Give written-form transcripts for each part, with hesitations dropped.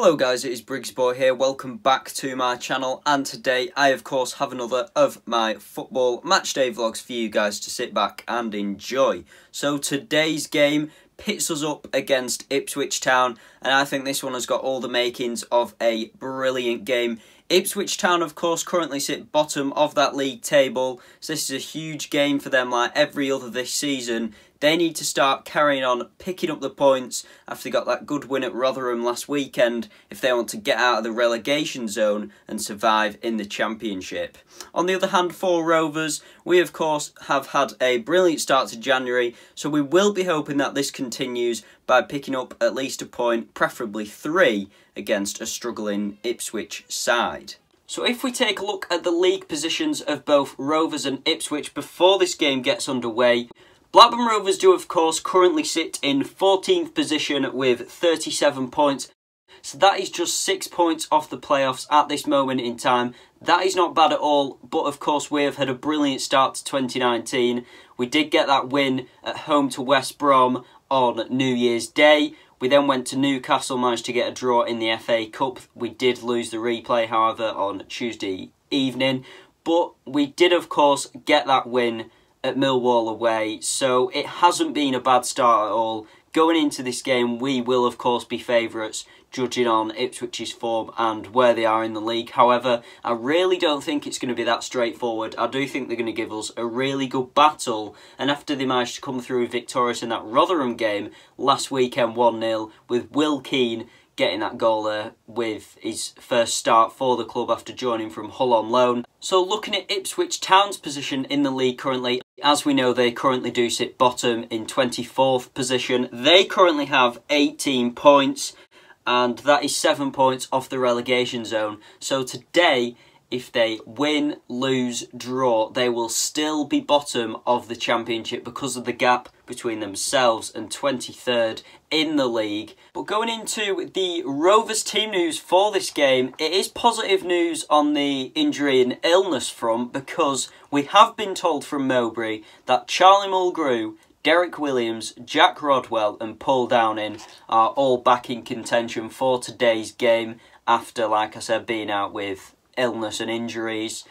Hello guys, it is Briggsyboy here, welcome back to my channel, and today I of course have another of my football matchday vlogs for you guys to sit back and enjoy. So today's game pits us up against Ipswich Town, and I think this one has got all the makings of a brilliant game. Ipswich Town of course currently sit bottom of that league table, so this is a huge game for them like every other this season. They need to start carrying on, picking up the points after they got that good win at Rotherham last weekend if they want to get out of the relegation zone and survive in the Championship. On the other hand, for Rovers, we of course have had a brilliant start to January, so we will be hoping that this continues by picking up at least a point, preferably 3, against a struggling Ipswich side. So if we take a look at the league positions of both Rovers and Ipswich before this game gets underway, Blackburn Rovers do of course currently sit in 14th position with 37 points. So that is just 6 points off the playoffs at this moment in time. That is not bad at all, but of course we have had a brilliant start to 2019. We did get that win at home to West Brom on New Year's Day. We then went to Newcastle, managed to get a draw in the FA Cup. We did lose the replay, however, on Tuesday evening. But we did of course get that win at Millwall away, so it hasn't been a bad start at all. Going into this game, we will of course be favourites, judging on Ipswich's form and where they are in the league. However, I really don't think it's going to be that straightforward. I do think they're going to give us a really good battle, and after they managed to come through victorious in that Rotherham game last weekend 1-0, with Will Keane getting that goal there with his first start for the club after joining from Hull on loan. So looking at Ipswich Town's position in the league currently, as we know they currently do sit bottom in 24th position. They currently have 18 points, and that is 7 points off the relegation zone. So today, if they win, lose, draw, they will still be bottom of the Championship because of the gap between themselves and 23rd in the league. But going into the Rovers team news for this game, it is positive news on the injury and illness front, because we have been told from Mowbray that Charlie Mulgrew, Derek Williams, Jack Rodwell and Paul Downing are all back in contention for today's game after, like I said, being out with illness and injuries.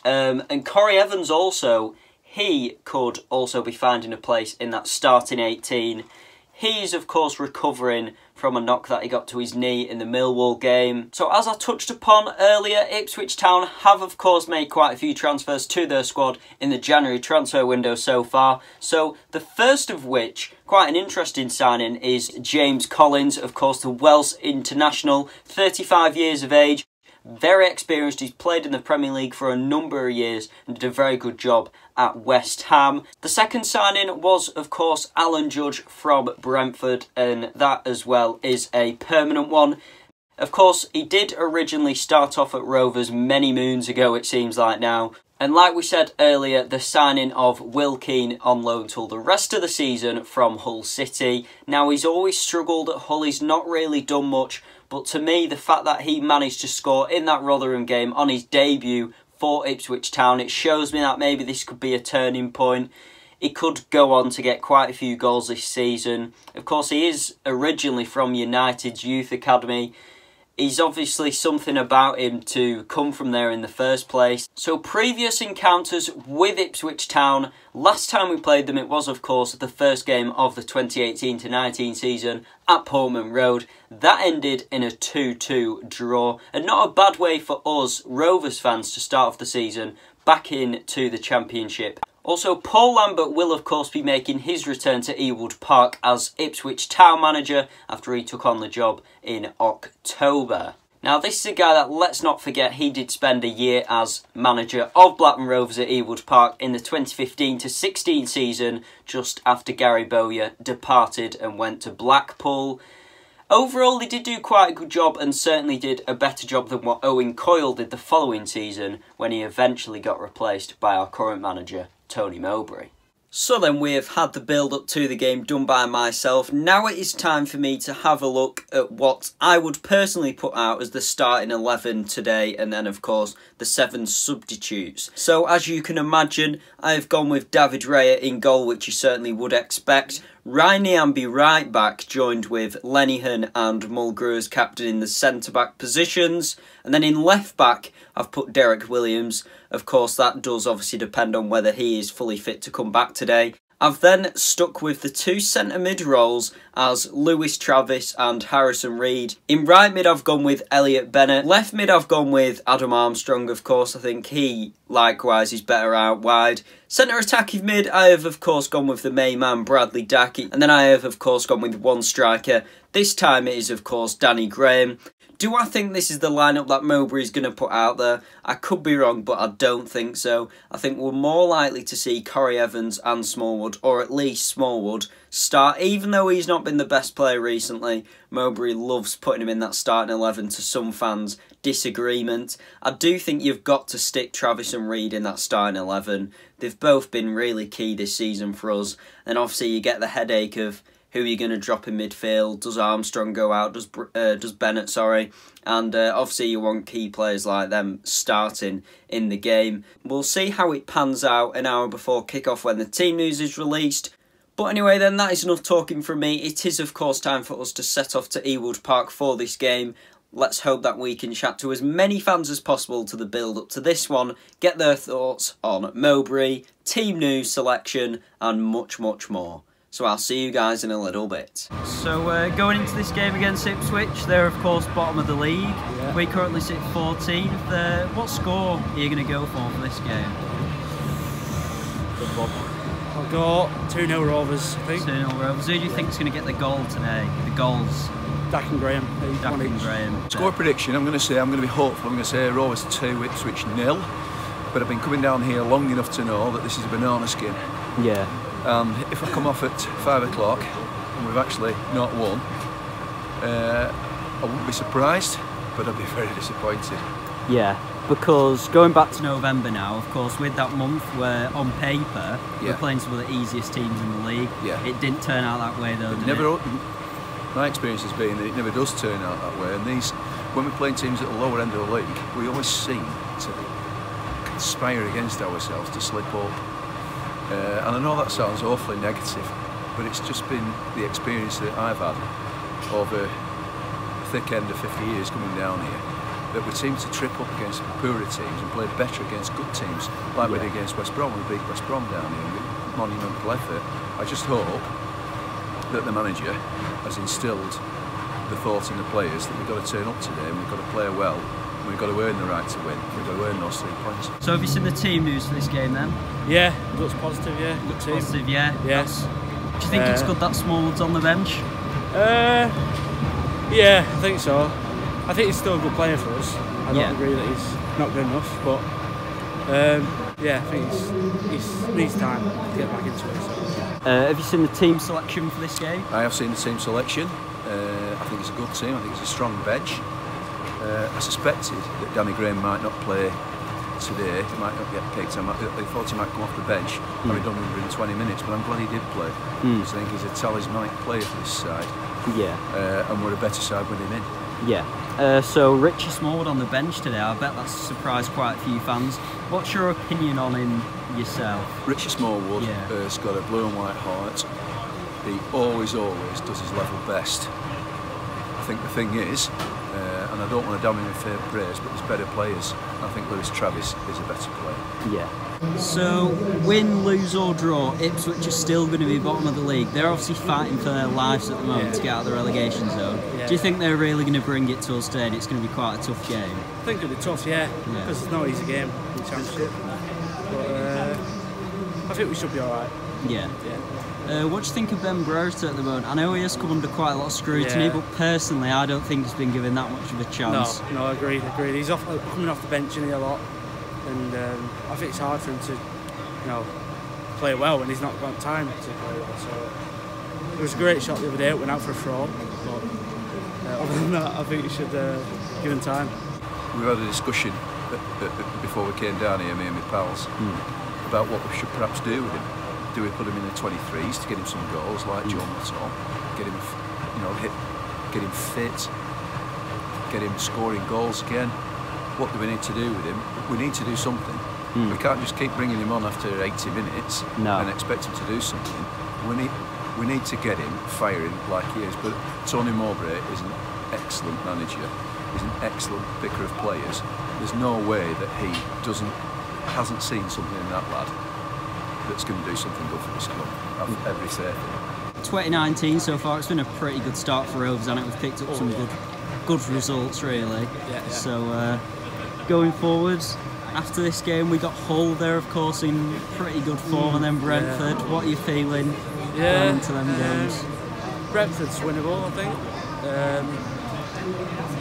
And Corey Evans also, he could also be finding a place in that starting 18. He's of course recovering from a knock that he got to his knee in the Millwall game. So as I touched upon earlier, Ipswich Town have of course made quite a few transfers to their squad in the January transfer window so far. So the first of which, quite an interesting signing, is James Collins, of course the Welsh international, 35 years of age. Very experienced, he's played in the Premier League for a number of years and did a very good job at West Ham. The second signing was of course Alan Judge from Brentford, and that as well is a permanent one. Of course he did originally start off at Rovers many moons ago, it seems like now. And like we said earlier, the signing of Will Keane on loan till the rest of the season from Hull City. Now he's always struggled at Hull, he's not really done much, but to me the fact that he managed to score in that Rotherham game on his debut for Ipswich Town, it shows me that maybe this could be a turning point. He could go on to get quite a few goals this season. Of course he is originally from United's youth academy. He's obviously something about him to come from there in the first place. So previous encounters with Ipswich Town, last time we played them it was of course the first game of the 2018-19 season at Portman Road. That ended in a 2-2 draw, and not a bad way for us Rovers fans to start off the season back into the Championship. Also, Paul Lambert will of course be making his return to Ewood Park as Ipswich Town manager after he took on the job in October. Now this is a guy that, let's not forget, he did spend a year as manager of Blackburn Rovers at Ewood Park in the 2015-16 season, just after Gary Bowyer departed and went to Blackpool. Overall, they did do quite a good job, and certainly did a better job than what Owen Coyle did the following season when he eventually got replaced by our current manager, Tony Mowbray. So then we have had the build up to the game done by myself. Now it is time for me to have a look at what I would personally put out as the starting 11 today, and then of course the 7 substitutes. So as you can imagine, I have gone with David Raya in goal, which you certainly would expect. Ryan Niambi right back, joined with Lenihan and Mulgrew as captain in the centre-back positions. And then in left-back, I've put Derek Williams. Of course, that does obviously depend on whether he is fully fit to come back today. I've then stuck with the two centre mid roles as Lewis Travis and Harrison Reed. In right mid I've gone with Elliot Bennett. Left mid I've gone with Adam Armstrong, of course. I think he likewise is better out wide. Centre attacking mid I have of course gone with the main man Bradley Dackey. And then I have of course gone with one striker. This time it is of course Danny Graham. Do I think this is the lineup that Mowbray's going to put out there? I could be wrong, but I don't think so. I think we're more likely to see Corey Evans and Smallwood, or at least Smallwood, start. Even though he's not been the best player recently, Mowbray loves putting him in that starting 11 to some fans' disagreement. I do think you've got to stick Travis and Reed in that starting 11. They've both been really key this season for us. And obviously you get the headache of who are you going to drop in midfield? Does Armstrong go out? Does Bennett, sorry? And obviously you want key players like them starting in the game. We'll see how it pans out an hour before kick-off when the team news is released. But anyway then, that is enough talking from me. It is of course time for us to set off to Ewood Park for this game. Let's hope that we can chat to as many fans as possible to the build-up to this one, get their thoughts on Mowbray, team news, selection and much, much more. So I'll see you guys in a little bit. So going into this game against Ipswich, they're of course bottom of the league. Yeah. We currently sit 14th. What score are you going to go for this game? I'll go 2-0 Rovers, I think. 2-0 Rovers. Who do you think is going to get the goal today? The goals? Dack and Graham. Dack and Graham. Score prediction, I'm going to be hopeful. I'm going to say Rovers 2, Ipswich 0. But I've been coming down here long enough to know that this is a banana skin. Yeah. If I come off at 5 o'clock and we've actually not won, I wouldn't be surprised, but I'd be very disappointed. Yeah, because going back to November now, of course, with that month where on paper we're playing some of the easiest teams in the league. Yeah. It didn't turn out that way though, did it? My experience has been that it never does turn out that way, and when we're playing teams at the lower end of the league, we always seem to conspire against ourselves to slip up. And I know that sounds awfully negative, but it's just been the experience that I've had over the thick end of 50 years coming down here, that we seem to trip up against poorer teams and play better against good teams, like we did against West Brom. We beat West Brom down here with monumental effort. I just hope that the manager has instilled the thought in the players that we've got to turn up today and we've got to play well. We've got to earn the right to win. We've got to earn those 3 points. So have you seen the team news for this game then? Yeah, it looks positive, yeah. Good team. Positive, yeah. Yes. Do you think it's good that Smallwood's on the bench? Yeah, I think so. I think he's still a good player for us. I don't agree that he's not good enough, but yeah, I think he needs time to get back into it. So. Have you seen the team selection for this game? I have seen the team selection. I think it's a good team. I think it's a strong bench. I suspected that Danny Graham might not play today. He might not get picked. I thought he might come off the bench, having done 120 minutes, but I'm glad he did play. Because I think he's a talismanic player for this side. Yeah. And we're a better side with him in. Yeah. So Richie Smallwood on the bench today. I bet that's surprised quite a few fans. What's your opinion on him yourself? Richie Smallwood has got a blue and white heart. He always does his level best. I think the thing is, and I don't want to damn him with fair praise, but there's better players. I think Lewis Travis is a better player. Yeah. So, win, lose or draw, Ipswich is still going to be bottom of the league. They're obviously fighting for their lives at the moment to get out of the relegation zone. Yeah. Do you think they're really going to bring it to us today and it's going to be quite a tough game? I think it'll be tough, because it's not an easy game in the Championship. But I think we should be alright. Yeah. What do you think of Ben Brereton at the moment? I know he has come under quite a lot of scrutiny, but personally I don't think he's been given that much of a chance. No, agreed. He's coming off the bench in here a lot, and I think it's hard for him to, play well when he's not got time to play well. So it was a great shot the other day. It went out for a throw, but other than that, I think you should give him time. We've had a discussion before we came down here, me and my pals, about what we should perhaps do with him. Do we put him in the 23s to get him some goals like John Matton, get him, get him fit, get him scoring goals again? What do we need to do with him? We need to do something. We can't just keep bringing him on after 80 minutes and expect him to do something. We need to get him firing like he is. But Tony Mowbray is an excellent manager. He's an excellent picker of players. There's no way that he hasn't seen something in that lad that's going to do something good for this club. I've every faith in it. 2019 so far, it's been a pretty good start for Rovers, and we've picked up some good results really. Yeah. So going forwards, after this game we got Hull there, of course, in pretty good form, and then Brentford. Yeah. What are you feeling going into them games? Brentford's winnable, I think.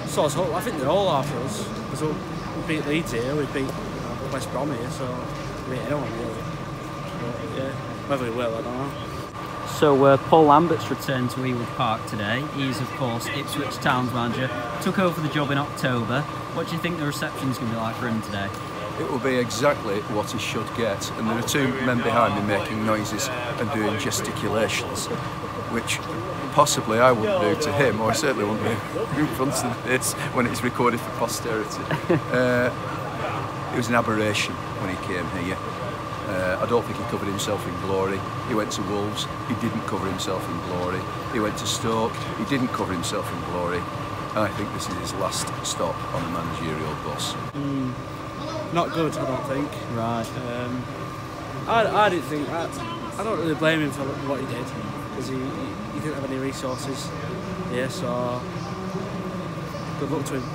So I think they're all after us. So we beat Leeds here, we beat West Brom here, so we beat anyone really. But, yeah, whether we will, I don't know. So Paul Lambert's returned to Ewood Park today. He's of course Ipswich Town's manager. Took over the job in October. What do you think the reception's going to be like for him today? It will be exactly what he should get, and there are two men behind me making noises and doing gesticulations, which possibly I wouldn't do to him, or I certainly wouldn't do in front of this when it's recorded for posterity. It was an aberration when he came here. I don't think he covered himself in glory. He went to Wolves, he didn't cover himself in glory. He went to Stoke, he didn't cover himself in glory. I think this is his last stop on the managerial bus. Not good, I don't think. Right. I didn't think that. I don't really blame him for what he did, because he didn't have any resources here, so good luck to him.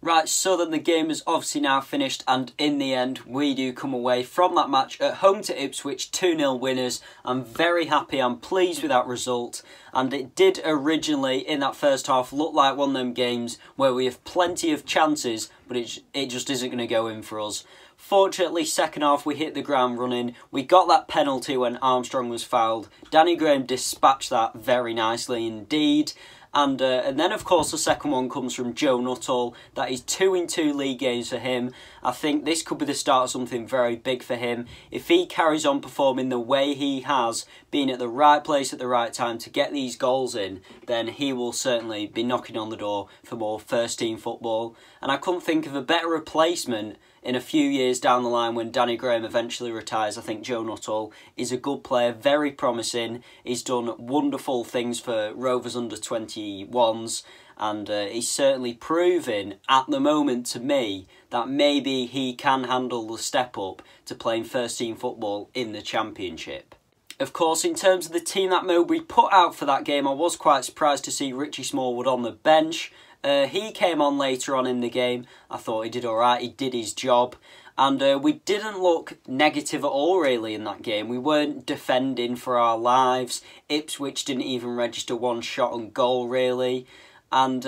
Right, so then the game is obviously now finished, and in the end we do come away from that match at home to Ipswich, 2-0 winners. I'm very happy, I'm pleased with that result, and it did originally in that first half look like one of them games where we have plenty of chances, but it just isn't going to go in for us. Fortunately, second half we hit the ground running. We got that penalty when Armstrong was fouled. Danny Graham dispatched that very nicely indeed. And then, of course, the second one comes from Joe Nuttall. That is 2 in 2 league games for him. I think this could be the start of something very big for him. If he carries on performing the way he has, being at the right place at the right time to get these goals in, then he will certainly be knocking on the door for more first-team football. And I couldn't think of a better replacement in a few years down the line when Danny Graham eventually retires. I think Joe Nuttall is a good player, very promising. He's done wonderful things for Rovers under-21s, and he's certainly proving at the moment to me that maybe he can handle the step up to playing first-team football in the Championship. Of course, in terms of the team that Mowbray put out for that game, I was quite surprised to see Richie Smallwood on the bench. He came on later on in the game. I thought he did alright, he did his job. And we didn't look negative at all really in that game. We weren't defending for our lives. Ipswich didn't even register one shot on goal really. And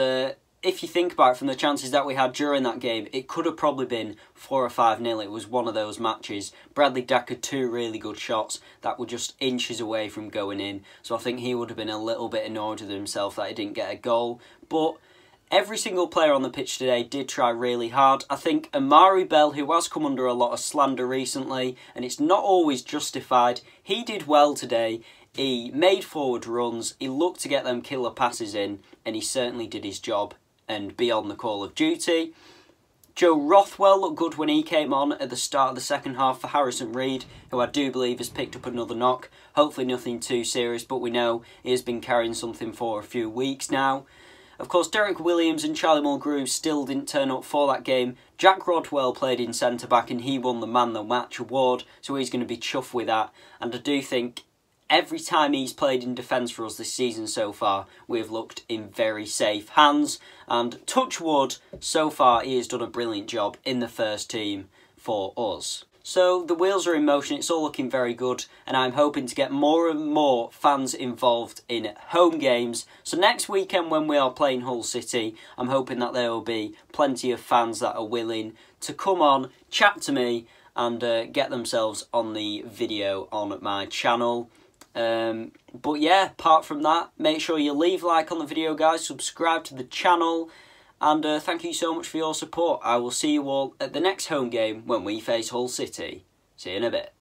if you think about it, from the chances that we had during that game, it could have probably been 4 or 5-0. It was one of those matches. Bradley Dack had 2 really good shots that were just inches away from going in. So I think he would have been a little bit annoyed with himself that he didn't get a goal. But every single player on the pitch today did try really hard. I think Amari Bell, who has come under a lot of slander recently, and it's not always justified, he did well today. He made forward runs, he looked to get them killer passes in, and he certainly did his job and be on the call of duty. Joe Rothwell looked good when he came on at the start of the second half for Harrison Reed, who I do believe has picked up another knock. Hopefully nothing too serious, but we know he has been carrying something for a few weeks now. Of course, Derek Williams and Charlie Mulgrew still didn't turn up for that game. Jack Rodwell played in centre-back and he won the Man the Match award, so he's going to be chuffed with that. And I do think every time he's played in defence for us this season so far, we've looked in very safe hands. And touch wood, so far he has done a brilliant job in the first team for us. So the wheels are in motion, it's all looking very good, and I'm hoping to get more and more fans involved in home games. So next weekend when we are playing Hull City, I'm hoping that there will be plenty of fans that are willing to come on, chat to me, and get themselves on the video on my channel. But yeah, apart from that, make sure you leave a like on the video, guys, subscribe to the channel, and thank you so much for your support. I will see you all at the next home game when we face Hull City. See you in a bit.